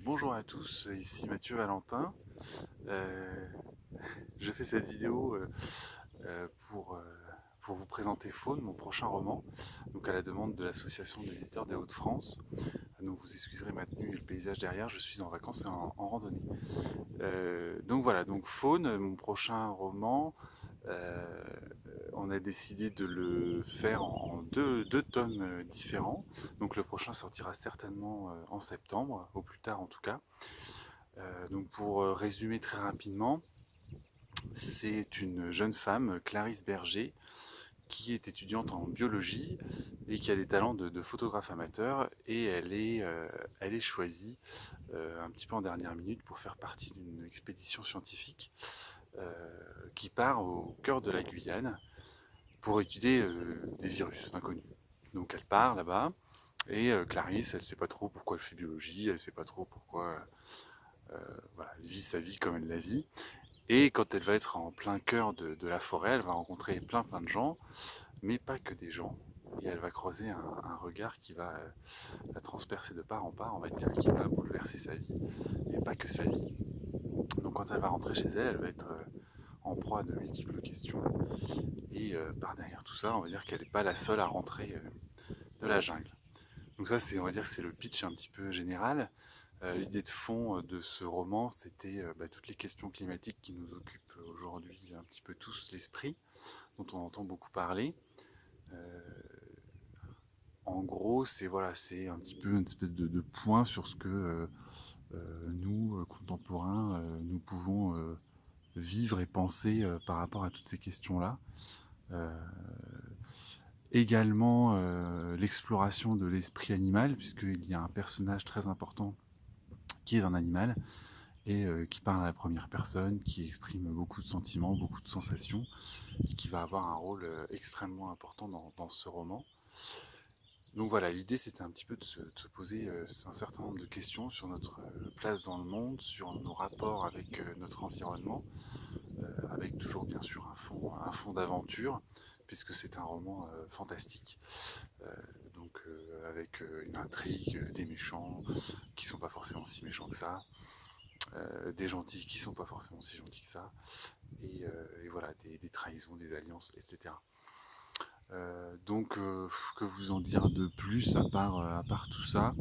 Bonjour à tous, ici Mathieu Valentin. Euh, je fais cette vidéo pour vous présenter Faune, mon prochain roman, donc à la demande de l'association des éditeurs des Hauts-de-France. Donc vous excuserez ma tenue et le paysage derrière, je suis en vacances et en randonnée. Donc voilà, donc Faune, mon prochain roman, euh, on a décidé de le faire en deux tomes différents. Donc le prochain sortira certainement en septembre, au plus tard en tout cas. Donc pour résumer très rapidement, c'est une jeune femme, Clarisse Berger, qui est étudiante en biologie et qui a des talents de photographe amateur, et elle est choisie un petit peu en dernière minute pour faire partie d'une expédition scientifique qui part au cœur de la Guyane pour étudier des virus inconnus. Donc elle part là-bas, et Clarisse, elle ne sait pas trop pourquoi elle fait biologie, elle ne sait pas trop pourquoi voilà, elle vit sa vie comme elle la vit. Et quand elle va être en plein cœur de la forêt, elle va rencontrer plein de gens, mais pas que des gens. Et elle va croiser un regard qui va la transpercer de part en part, on va dire, qui va bouleverser sa vie, et pas que sa vie. Donc quand elle va rentrer chez elle, elle va être en proie à de multiples questions. Et par derrière tout ça, on va dire qu'elle n'est pas la seule à rentrer de la jungle. Donc ça, on va dire que c'est le pitch un petit peu général. L'idée de fond de ce roman, c'était toutes les questions climatiques qui nous occupent aujourd'hui un petit peu tous l'esprit, dont on entend beaucoup parler. Euh, En gros, c'est voilà, c'est un petit peu une espèce de point sur ce que nous, contemporains, nous pouvons vivre et penser par rapport à toutes ces questions-là. Euh, Également l'exploration de l'esprit animal, puisqu'il y a un personnage très important qui est un animal, et qui parle à la première personne, qui exprime beaucoup de sentiments, beaucoup de sensations, et qui va avoir un rôle extrêmement important dans ce roman. Donc voilà, l'idée c'était un petit peu de se poser un certain nombre de questions sur notre place dans le monde, sur nos rapports avec notre environnement, avec toujours bien sûr un fond d'aventure, puisque c'est un roman fantastique, euh, donc avec une intrigue, des méchants qui sont pas forcément si méchants que ça, des gentils qui sont pas forcément si gentils que ça, et voilà, des trahisons, des alliances, etc. Donc, que vous en dire de plus à part tout ça.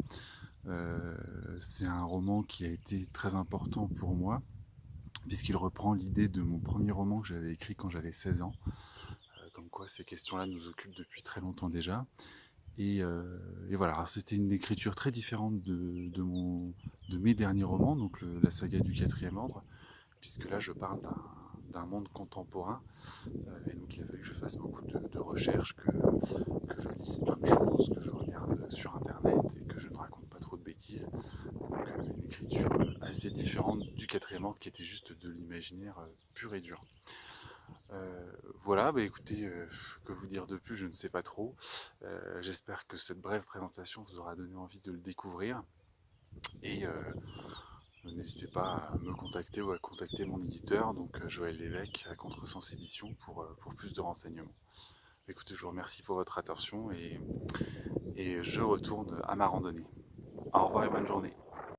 Euh, c'est un roman qui a été très important pour moi, puisqu'il reprend l'idée de mon premier roman que j'avais écrit quand j'avais 16 ans. Comme quoi ces questions-là nous occupent depuis très longtemps déjà. Et voilà, c'était une écriture très différente de mes derniers romans, donc la saga du quatrième ordre, puisque là je parle d'un monde contemporain, et donc il a fallu que je fasse beaucoup de recherches, que je lise plein de choses, que je regarde sur internet et que je ne raconte pas trop de bêtises. Donc une écriture assez différente du quatrième ordre qui était juste de l'imaginaire pur et dur. Voilà, bah écoutez, que vous dire de plus, je ne sais pas trop. J'espère que cette brève présentation vous aura donné envie de le découvrir. Et n'hésitez pas à me contacter ou à contacter mon éditeur, donc Joël Lévesque à Contresens Édition, pour plus de renseignements. Écoutez, je vous remercie pour votre attention, et je retourne à ma randonnée. Au revoir et bonne journée.